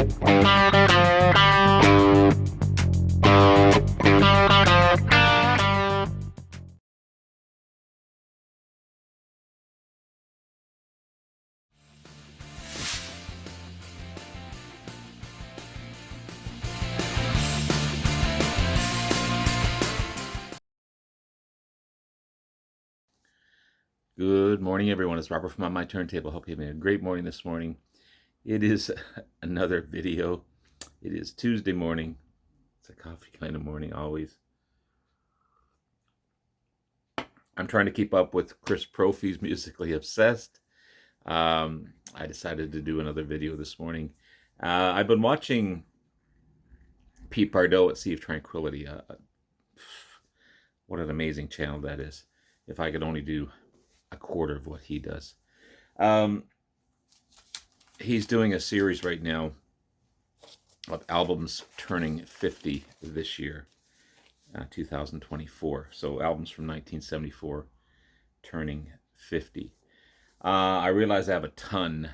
Good morning, everyone. It's Robert from On My Turntable. Hope you're having a great morning this morning. It is another video. It is Tuesday morning. It's a coffee kind of morning, always. I'm trying to keep up with Chris Profi's Musically Obsessed. I decided to do another video this morning. I've been watching Pete Bardot at Sea of Tranquility. What an amazing channel that is. If I could only do a quarter of what he does. He's doing a series right now of albums turning 50 this year, 2024. So albums from 1974 turning 50. I realize I have a ton,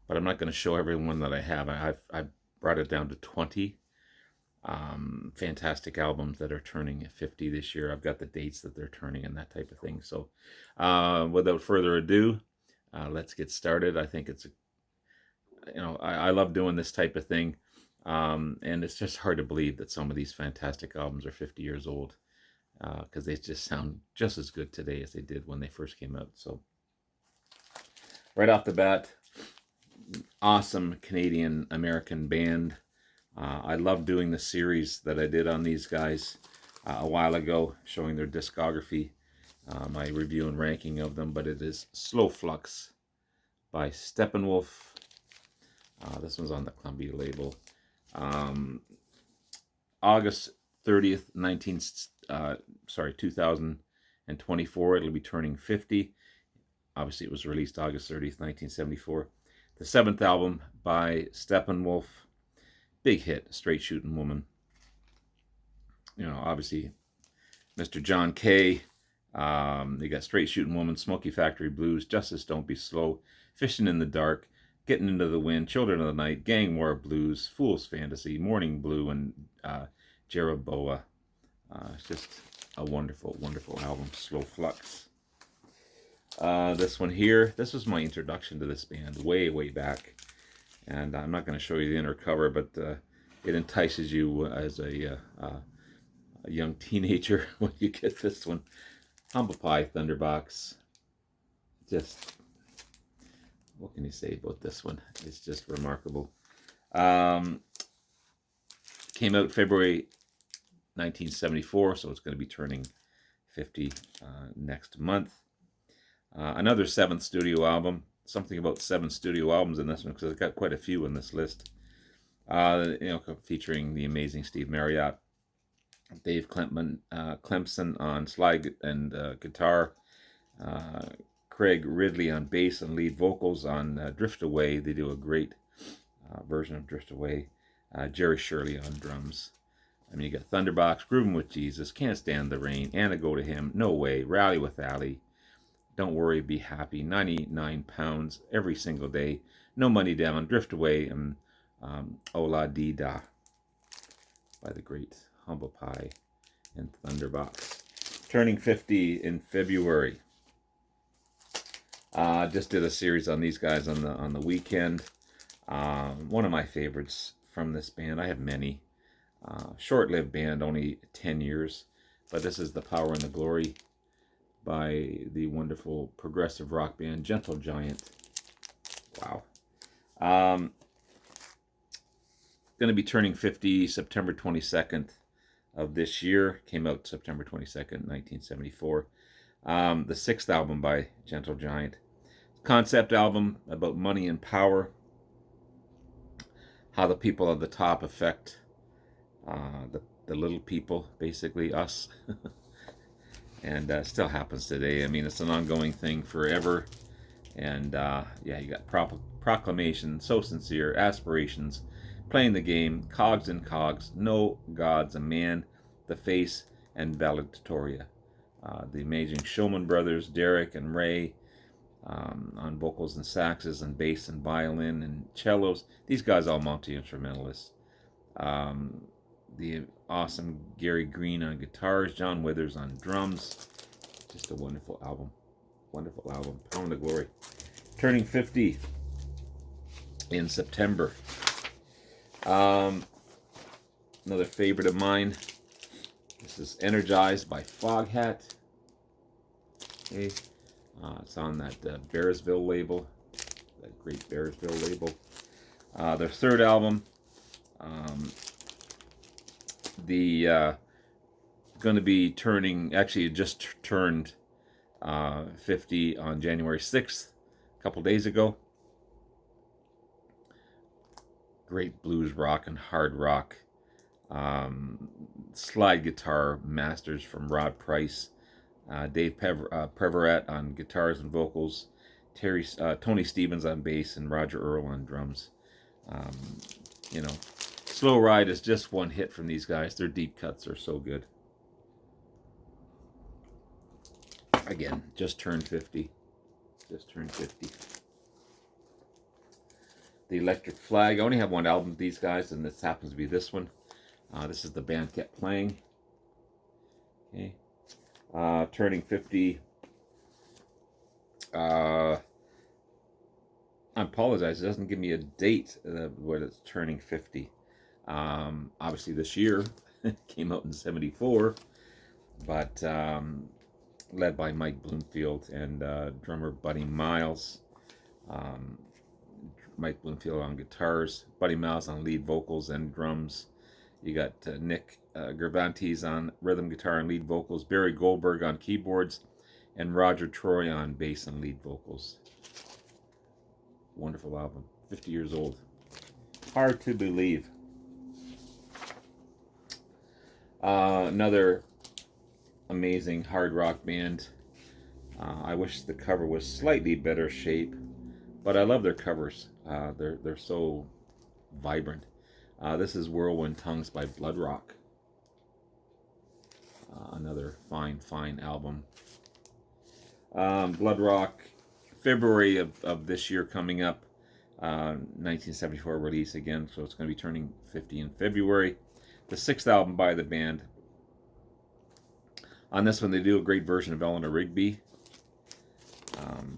but I'm not going to show everyone that I have. I've brought it down to 20 fantastic albums that are turning 50 this year. I've got the dates that they're turning and that type of thing. So without further ado, let's get started. I think it's, I love doing this type of thing. And it's just hard to believe that some of these fantastic albums are 50 years old, because they just sound just as good today as they did when they first came out. So right off the bat, awesome Canadian-American band. I love doing the series that I did on these guys a while ago, showing their discography, my review and ranking of them, but it is Slow Flux by Steppenwolf. This one's on the Columbia label. August 30th, 2024, it'll be turning 50. Obviously, it was released August 30th, 1974. The 7th album by Steppenwolf. Big hit, Straight Shooting Woman. Obviously, Mr. John Kay. You got Straight Shooting Woman, Smoky Factory Blues, Justice Don't Be Slow, Fishing in the Dark, Getting Into the Wind, Children of the Night, Gang War Blues, Fool's Fantasy, Morning Blue, and Jeroboa. It's just a wonderful, wonderful album, Slow Flux. This one here, this was my introduction to this band way, way back. And I'm not going to show you the inner cover, but it entices you as a young teenager when you get this one. Humble Pie Thunderbox. Just, what can you say about this one? It's just remarkable. Came out February 1974, so it's going to be turning 50 next month. Another 7th studio album. Something about 7 studio albums in this one, because I've got quite a few in this list. Featuring the amazing Steve Marriott, Dave Clemson on slide and guitar, Craig Ridley on bass and lead vocals on Drift Away. They do a great version of Drift Away. Jerry Shirley on drums. You got Thunderbox, Groovin' with Jesus, Can't Stand the Rain, Anna Go to Him, No Way, Rally with Allie, Don't Worry, Be Happy, 99 Pounds, Every Single Day, No Money Down, Drift Away, and Ola Dee Da by the great Humble Pie and Thunderbox. Turning 50 in February. Just did a series on these guys on the weekend. One of my favorites from this band. I have many. Short-lived band, only 10 years. But this is The Power and the Glory by the wonderful progressive rock band Gentle Giant. Wow. Going to be turning 50 September 22nd of this year. Came out September 22nd, 1974. The 6th album by Gentle Giant. Concept album about money and power. How the people at the top affect the little people, basically us. And still happens today. It's an ongoing thing forever. And you got Proclamation, So Sincere, Aspirations, Playing the Game, Cogs and Cogs, No God's a Man, The Face, and Valedictoria. The amazing Showman Brothers, Derek and Ray, on vocals and saxes and bass and violin and cellos. These guys all multi-instrumentalists. The awesome Gary Green on guitars, John Withers on drums. Just a wonderful album. Wonderful album. Pound of Glory. Turning 50 in September. Another favorite of mine. This is Energized by Foghat. Okay. It's on that Bearsville label. That great Bearsville label. Their third album. Going to be turning, actually it just turned 50 on January 6th, a couple days ago. Great blues rock and hard rock. Slide guitar masters from Rod Price. Dave Preverat on guitars and vocals. Tony Stevens on bass and Roger Earl on drums. You know, Slow Ride is just one hit from these guys. Their deep cuts are so good. Again, just turned 50. Just turned 50. The Electric Flag. I only have one album of these guys, and this happens to be this one. This is The Band Kept Playing. Okay. Turning 50. I apologize. It doesn't give me a date when it's turning 50. Obviously this year. Came out in 74. But led by Mike Bloomfield and drummer Buddy Miles. Mike Bloomfield on guitars, Buddy Miles on lead vocals and drums. You got Nick Gervantes on rhythm guitar and lead vocals, Barry Goldberg on keyboards, and Roger Troy on bass and lead vocals. Wonderful album. 50 years old. Hard to believe. Another amazing hard rock band. I wish the cover was slightly better shape, but I love their covers. They're so vibrant. This is Whirlwind Tongues by Blood Rock. Another fine album. Blood Rock, February of this year coming up. 1974 release again, so it's going to be turning 50 in February. The sixth album by the band. On this one, they do a great version of Eleanor Rigby.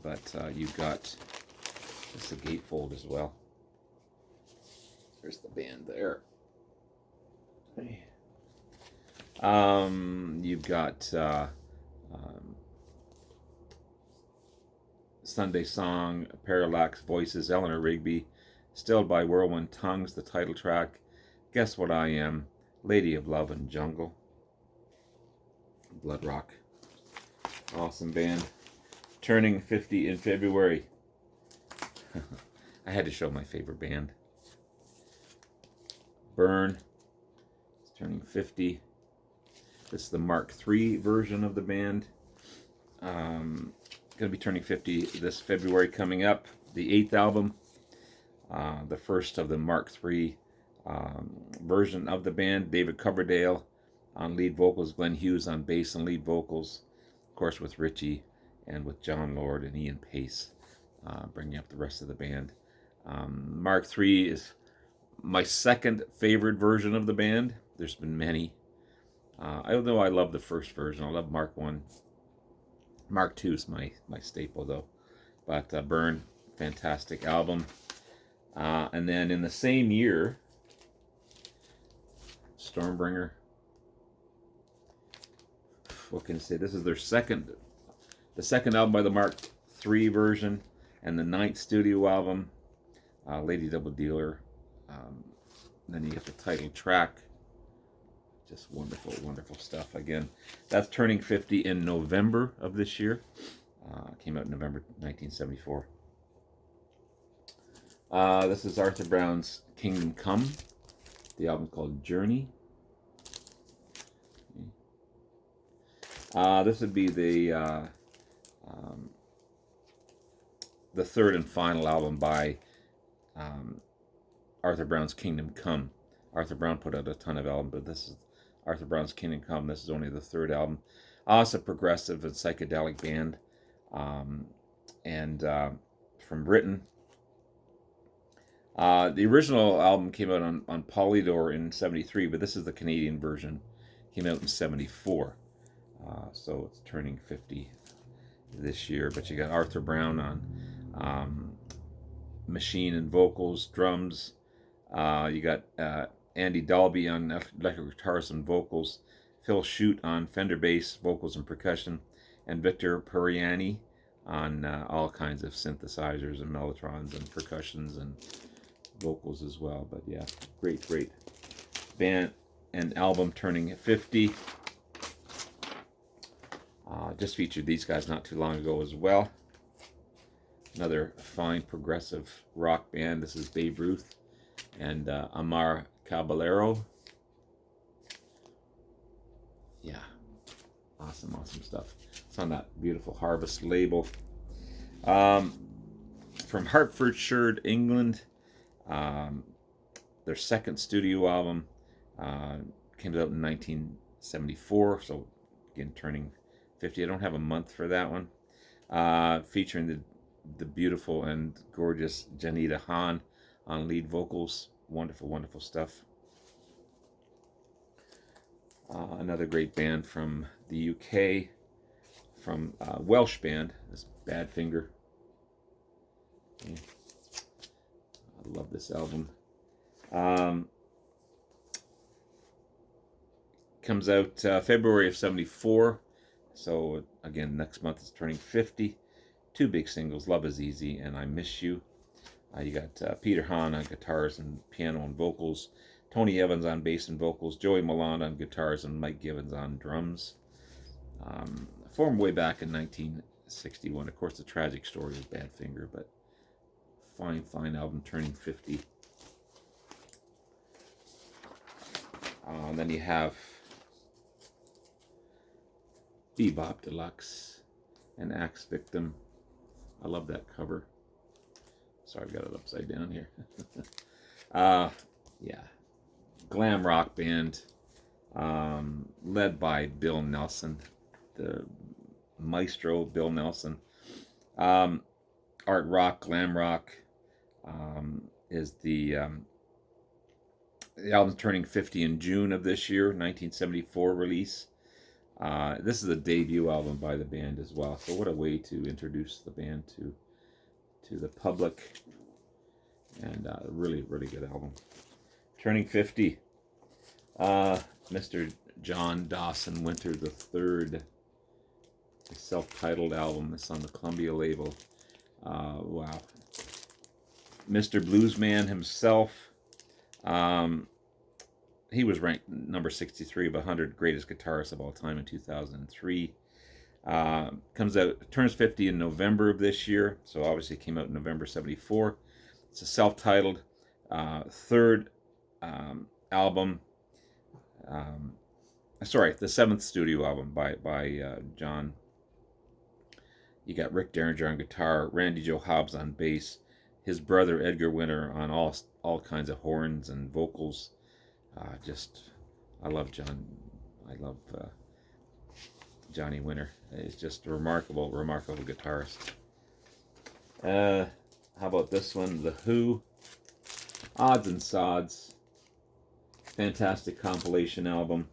But you've got this is a gatefold as well. There's the band there. You've got Sunday Song, Parallax Voices, Eleanor Rigby, Stilled by Whirlwind Tongues, the title track, Guess What I Am, Lady of Love and Jungle. Blood Rock. Awesome band. Turning 50 in February. I had to show my favorite band. Burn. It's turning 50. This is the Mark III version of the band. Going to be turning 50 this February coming up. The eighth album. The first of the Mark III version of the band. David Coverdale on lead vocals. Glenn Hughes on bass and lead vocals. Of course with Richie and with John Lord and Ian Pace. Bringing up the rest of the band. Mark III is my second favorite version of the band. There's been many. I don't know, I love the first version. I love Mark I. Mark II is my staple though. But Burn, fantastic album. And then in the same year, Stormbringer. What can I say? This is their second album by the Mark III version. And the ninth studio album, Lady Double Dealer. Then you get the title track. Just wonderful, wonderful stuff. Again, that's turning 50 in November of this year. Came out in November 1974. This is Arthur Brown's Kingdom Come. The album called Journey. This would be the third and final album by Arthur Brown's Kingdom Come. Arthur Brown put out a ton of albums, but this is Arthur Brown's Kingdom Come. This is only the third album. Also progressive and psychedelic band. and from Britain. The original album came out on Polydor in '73, but this is the Canadian version. Came out in '74, so it's turning 50 this year. But you got Arthur Brown on machine and vocals, drums. You got Andy Dalby on electric guitars and vocals, Phil Shute on Fender bass, vocals and percussion, and Victor Periani on all kinds of synthesizers and mellotrons and percussions and vocals as well. But yeah, great band and album turning 50. Just featured these guys not too long ago as well. Another fine progressive rock band. This is Bab Ruth and Amar Caballero. Yeah, awesome stuff. It's on that beautiful Harvest label. From Hertfordshire, England. Their second studio album came out in 1974, so again turning 50. I don't have a month for that one. Featuring the beautiful and gorgeous Janita Hahn on lead vocals. Wonderful stuff. Another great band from the UK, from Welsh band, this Badfinger. Yeah. I love this album. Comes out February of '74. So again, next month is turning 50. Two big singles, Love Is Easy and I Miss You. You got Peter Hahn on guitars and piano and vocals, Tony Evans on bass and vocals, Joey Milland on guitars, and Mike Gibbons on drums. Formed way back in 1961. Of course, the tragic story of Badfinger, but fine album turning 50. And then you have Bebop Deluxe and Axe Victim. I love that cover. Sorry, I've got it upside down here. Yeah. Glam rock band led by Bill Nelson, the maestro Bill Nelson. Art rock, glam rock is the album's turning 50 in June of this year, 1974 release. This is a debut album by the band as well, so what a way to introduce the band to the public, and really good album. Turning 50, Mr. John Dawson Winter III, a self-titled album. It's on the Columbia label. Wow. Mr. Bluesman himself. He was ranked number 63 of 100 greatest guitarists of all time in 2003. Turns 50 in November of this year, so obviously it came out in November '74. It's a self-titled third album. The seventh studio album by John. You got Rick Derringer on guitar, Randy Joe Hobbs on bass, his brother Edgar Winter on all kinds of horns and vocals. I love John. I love Johnny Winter. He's just a remarkable guitarist. How about this one? The Who, Odds and Sods. Fantastic compilation album.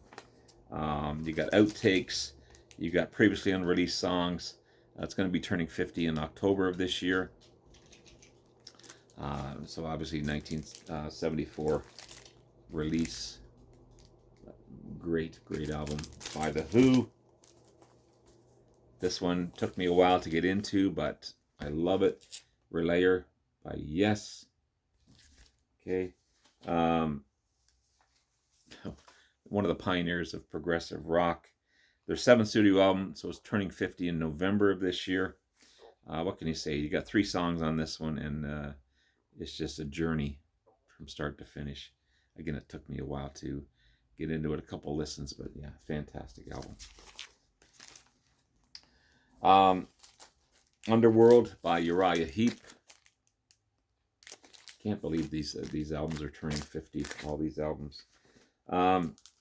You got outtakes. You got previously unreleased songs. It's going to be turning 50 in October of this year. So obviously 1974 release. Great album by The Who. This one took me a while to get into, but I love it. Relayer by Yes. Okay. One of the pioneers of progressive rock. Their seventh studio album, so it's turning 50 in November of this year. What can you say? You got 3 songs on this one, and it's just a journey from start to finish. Again, it took me a while to get into it, a couple listens, but yeah, fantastic album. Underworld by Uriah Heep. Can't believe these albums are turning 50, all these albums.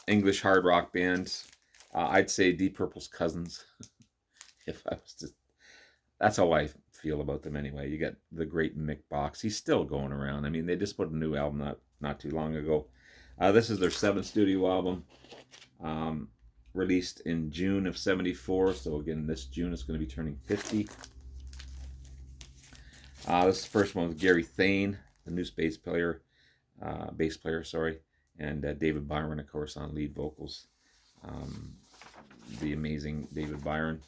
English hard rock bands. I'd say Deep Purple's cousins. If I was to, that's how I feel about them anyway. You got the great Mick Box. He's still going around. I mean, they just put a new album not too long ago. This is their 7th studio album, released in June of '74. So again, this June is going to be turning 50. This is the first one with Gary Thane, the new bass player, and David Byron, of course, on lead vocals. The amazing David Byron.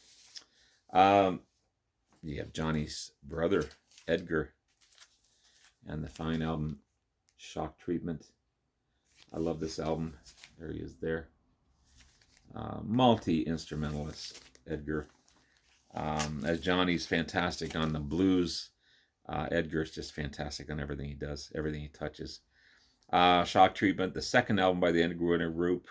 You have Johnny's brother, Edgar, and the fine album, Shock Treatment. I love this album. There he is there. Multi-instrumentalist, Edgar. As Johnny's fantastic on the blues, Edgar's just fantastic on everything he does, everything he touches. Shock Treatment, the 2nd album by the Edgar Group,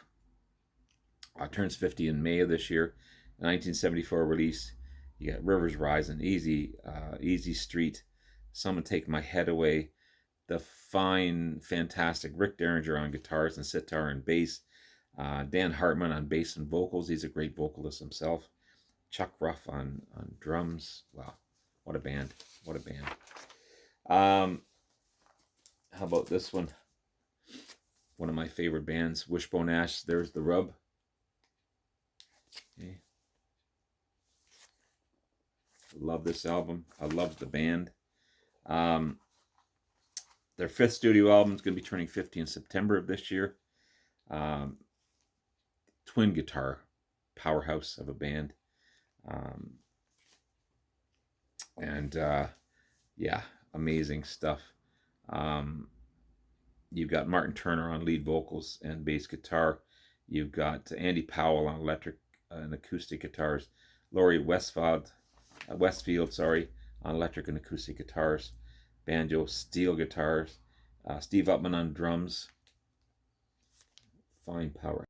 turns 50 in May of this year. A 1974 release. You got Rivers Rising, Easy Street, Someone Take My Head Away, the fine, fantastic Rick Derringer on guitars and sitar and bass, Dan Hartman on bass and vocals. He's a great vocalist himself. Chuck Ruff on drums. Wow, what a band! What a band! How about this one? One of my favorite bands, Wishbone Ash. There's the Rub. Okay. Love this album. I love the band. Their 5th studio album is going to be turning 50 in September of this year. Twin guitar powerhouse of a band. Yeah, amazing stuff. You've got Martin Turner on lead vocals and bass guitar. You've got Andy Powell on electric and acoustic guitars. Laurie Westfield, on electric and acoustic guitars. Banjo, steel guitars. Steve Upman on drums. Fine power.